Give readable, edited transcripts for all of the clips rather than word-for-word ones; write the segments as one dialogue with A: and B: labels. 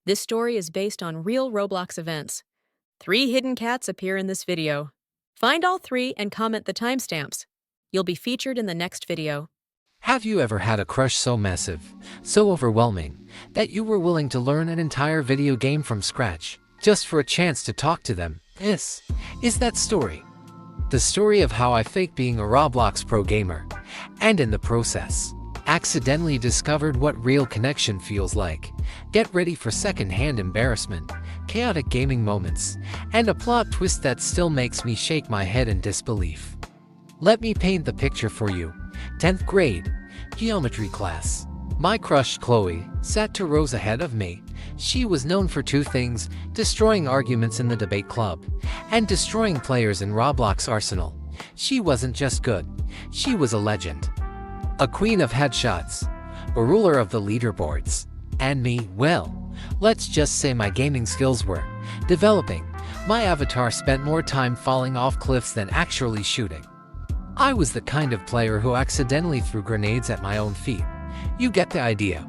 A: This story is based on real Roblox events. 3 hidden cats appear in this video. Find all 3 and comment the timestamps. You'll be featured in the next video.
B: Have you ever had a crush so massive, so overwhelming, that you were willing to learn an entire video game from scratch, just for a chance to talk to them? This is that story. The story of how I faked being a Roblox pro gamer, and in the process, accidentally discovered what real connection feels like. Get ready for second-hand embarrassment, chaotic gaming moments, and a plot twist that still makes me shake my head in disbelief. Let me paint the picture for you. 10th grade, geometry class. My crush Chloe sat 2 rows ahead of me. She was known for 2 things: destroying arguments in the debate club, and destroying players in Roblox Arsenal. She wasn't just good, she was a legend. A queen of headshots, a ruler of the leaderboards. And me, well, let's just say my gaming skills were developing. My avatar spent more time falling off cliffs than actually shooting. I was the kind of player who accidentally threw grenades at my own feet. You get the idea.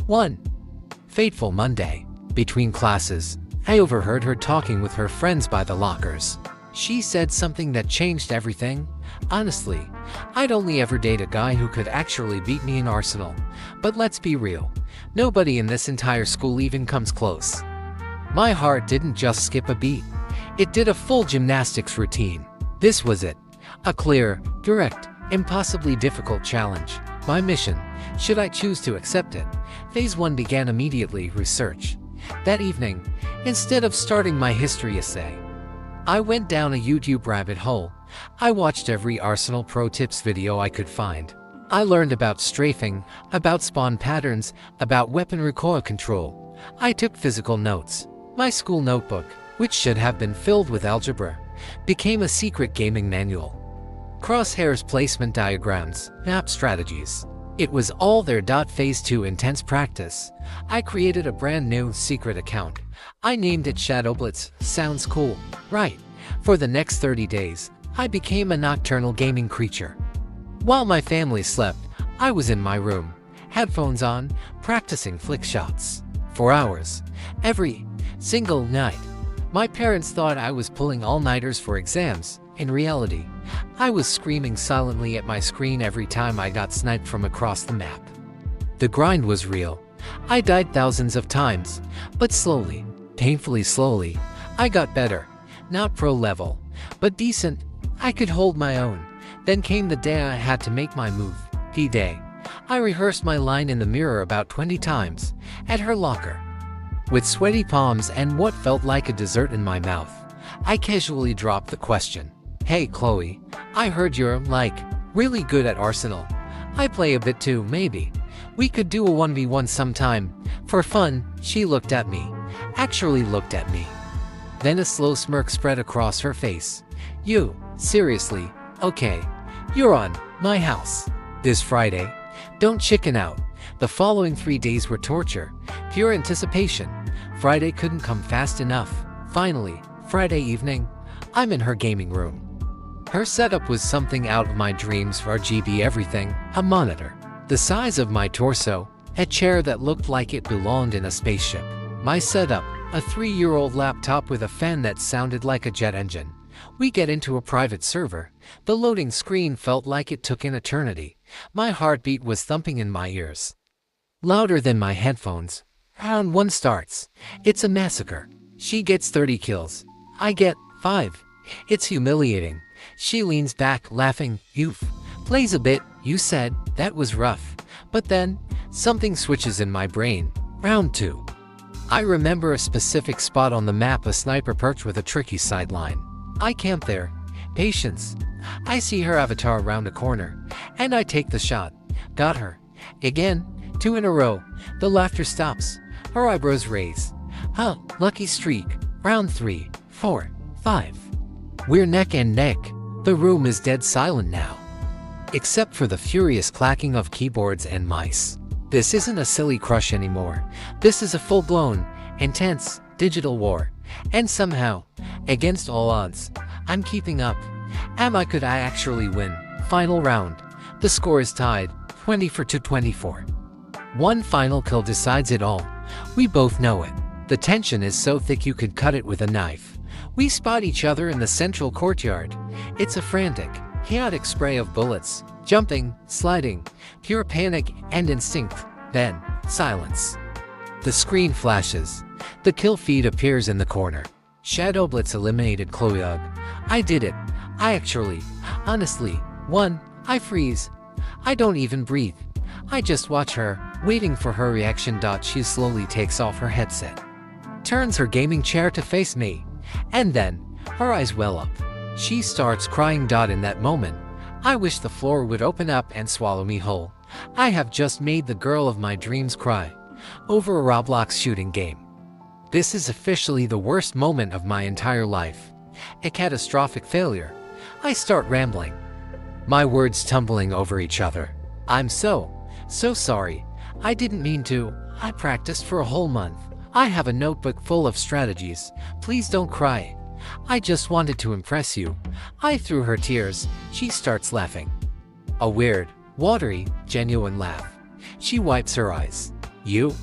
B: 1 fateful Monday, between classes, I overheard her talking with her friends by the lockers. She said something that changed everything. Honestly, I'd only ever date a guy who could actually beat me in Arsenal. But let's be real, nobody in this entire school even comes close. My heart didn't just skip a beat, it did a full gymnastics routine. This was it. A clear, direct, impossibly difficult challenge. My mission, should I choose to accept it? Phase 1 began immediately. Research. That evening, instead of starting my history essay, I went down a YouTube rabbit hole. I watched every Arsenal Pro Tips video I could find. I learned about strafing, about spawn patterns, about weapon recoil control. I took physical notes. My school notebook, which should have been filled with algebra, became a secret gaming manual. Crosshairs, placement diagrams, map strategies. It was all there. Phase 2 intense practice. I created a brand new secret account. I named it Shadowblitz. Sounds cool, right? For the next 30 days, I became a nocturnal gaming creature. While my family slept, I was in my room, headphones on, practicing flick shots. For hours. Every single night. My parents thought I was pulling all-nighters for exams. In reality, I was screaming silently at my screen every time I got sniped from across the map. The grind was real. I died thousands of times, but slowly, painfully slowly, I got better. Not pro level, but decent. I could hold my own. Then came the day I had to make my move. D-Day. I rehearsed my line in the mirror about 20 times, at her locker. With sweaty palms and what felt like a dessert in my mouth, I casually dropped the question. Hey Chloe, I heard you're, really good at Arsenal. I play a bit too, maybe. We could do a 1v1 sometime. For fun. She looked at me. Actually looked at me. Then a slow smirk spread across her face. You, seriously, okay. You're on my house this Friday. Don't chicken out. The following 3 days were torture, pure anticipation. Friday couldn't come fast enough. Finally, Friday evening, I'm in her gaming room. Her setup was something out of my dreams. RGB everything, a monitor the size of my torso, a chair that looked like it belonged in a spaceship. My setup, a 3-year-old laptop with a fan that sounded like a jet engine. We get into a private server. The loading screen felt like it took an eternity. My heartbeat was thumping in my ears, louder than my headphones. Round 1 starts. It's a massacre. She gets 30 kills. I get 5. It's humiliating. She leans back, laughing. You've plays a bit, you said. That was rough. But then, something switches in my brain. Round 2. I remember a specific spot on the map, a sniper perch with a tricky sideline. I camp there. Patience. I see her avatar around a corner, and I take the shot. Got her. Again, 2 in a row. The laughter stops. Her eyebrows raise. Huh, lucky streak. Round 3, 4, 5. We're neck and neck. The room is dead silent now, except for the furious clacking of keyboards and mice. This isn't a silly crush anymore. This is a full-blown, intense, digital war. And somehow, against all odds, I'm keeping up. Could I actually win? Final round. The score is tied, 24-24. One final kill decides it all. We both know it. The tension is so thick you could cut it with a knife. We spot each other in the central courtyard. It's a frantic, chaotic spray of bullets, jumping, sliding, pure panic and instinct. Then, silence. The screen flashes. The kill feed appears in the corner. Shadowblitz eliminated Chloe. I did it. I actually, honestly, won. I freeze. I don't even breathe. I just watch her, waiting for her reaction. She slowly takes off her headset, turns her gaming chair to face me, and then, her eyes well up. She starts crying. In that moment, I wish the floor would open up and swallow me whole. I have just made the girl of my dreams cry over a Roblox shooting game. This is officially the worst moment of my entire life. A catastrophic failure. I start rambling, my words tumbling over each other. I'm so sorry. I didn't mean to. I practiced for a whole month. I have a notebook full of strategies. Please don't cry. I just wanted to impress you. I threw her tears. She starts laughing. A weird, watery, genuine laugh. She wipes her eyes. You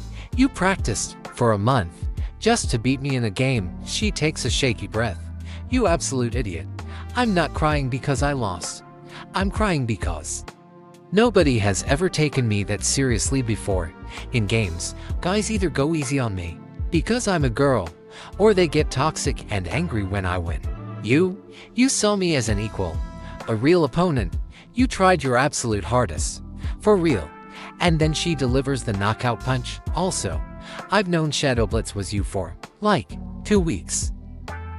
B: practiced for a month just to beat me in a game. She takes a shaky breath. You absolute idiot. I'm not crying because I lost. I'm crying because nobody has ever taken me that seriously before. In games, guys either go easy on me because I'm a girl, or they get toxic and angry when I win. You saw me as an equal, a real opponent. You tried your absolute hardest. For real. And then she delivers the knockout punch. Also, I've known Shadowblitz was you for, like, 2 weeks.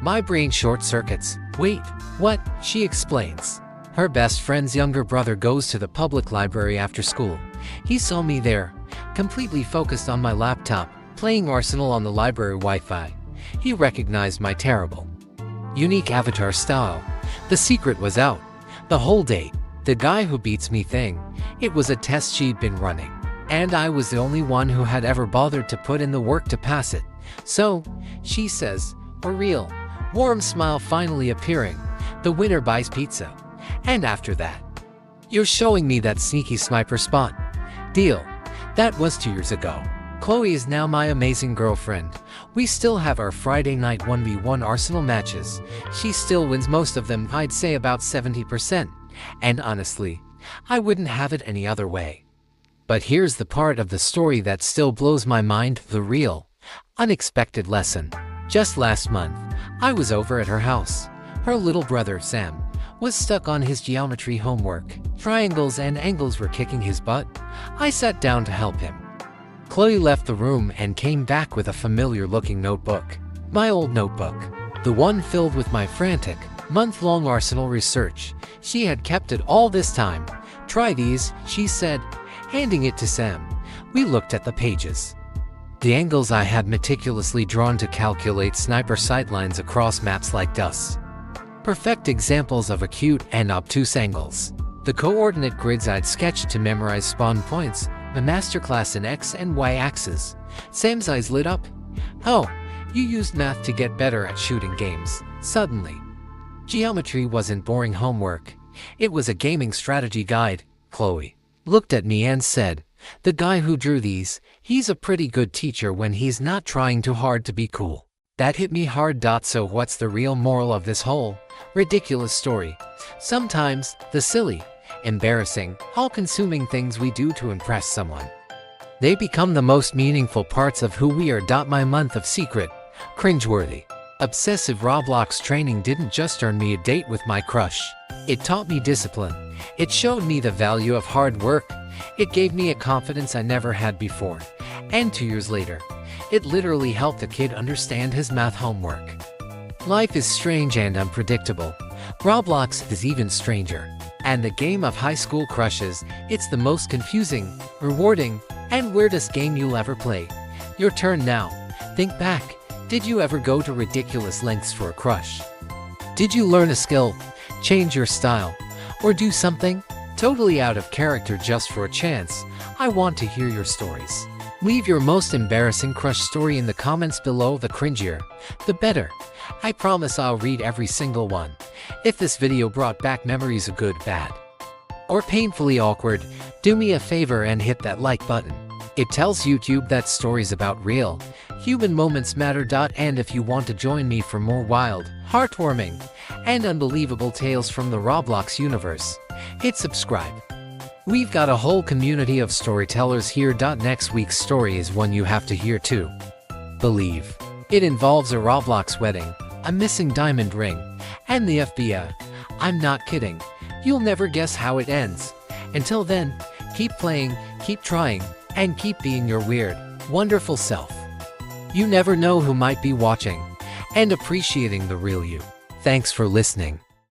B: My brain short circuits. Wait, what? She explains. Her best friend's younger brother goes to the public library after school. He saw me there, completely focused on my laptop, playing Arsenal on the library Wi-Fi. He recognized my terrible, unique avatar style. The secret was out. The whole date, the guy who beats me thing, it was a test she'd been running, and I was the only one who had ever bothered to put in the work to pass it. So, she says, a real, warm smile finally appearing. The winner buys pizza. And after that, you're showing me that sneaky sniper spot. Deal. That was 2 years ago. Chloe is now my amazing girlfriend. We still have our Friday night 1v1 Arsenal matches. She still wins most of them, I'd say about 70%. And honestly, I wouldn't have it any other way. But here's the part of the story that still blows my mind, the real, unexpected lesson. Just last month, I was over at her house. Her little brother, Sam, was stuck on his geometry homework. Triangles and angles were kicking his butt. I sat down to help him. Chloe left the room and came back with a familiar-looking notebook. My old notebook. The one filled with my frantic, month-long Arsenal research. She had kept it all this time. Try these, she said, handing it to Sam. We looked at the pages. The angles I had meticulously drawn to calculate sniper sightlines across maps like dust. Perfect examples of acute and obtuse angles. The coordinate grids I'd sketched to memorize spawn points, a masterclass in X and Y axes. Sam's eyes lit up. Oh, you used math to get better at shooting games. Suddenly, geometry wasn't boring homework. It was a gaming strategy guide. Chloe looked at me and said, the guy who drew these, he's a pretty good teacher when he's not trying too hard to be cool. That hit me hard. So what's the real moral of this whole ridiculous story? Sometimes, the silly, embarrassing, all-consuming things we do to impress someone, they become the most meaningful parts of who we are. My month of secret, cringeworthy, obsessive Roblox training didn't just earn me a date with my crush. It taught me discipline. It showed me the value of hard work. It gave me a confidence I never had before. And 2 years later, it literally helped a kid understand his math homework. Life is strange and unpredictable. Roblox is even stranger. And the game of high school crushes, it's the most confusing, rewarding, and weirdest game you'll ever play. Your turn now. Think back. Did you ever go to ridiculous lengths for a crush? Did you learn a skill, change your style, or do something totally out of character just for a chance? I want to hear your stories. Leave your most embarrassing crush story in the comments below. The cringier, the better. I promise I'll read every single one. If this video brought back memories of good, bad, or painfully awkward, do me a favor and hit that like button. It tells YouTube that stories about real, Human moments matter. And if you want to join me for more wild, heartwarming, and unbelievable tales from the Roblox universe, hit subscribe. We've got a whole community of storytellers here. Next week's story is one you have to hear too. Believe. It involves a Roblox wedding, a missing diamond ring, and the FBI. I'm not kidding. You'll never guess how it ends. Until then, keep playing, keep trying, and keep being your weird, wonderful self. You never know who might be watching and appreciating the real you. Thanks for listening.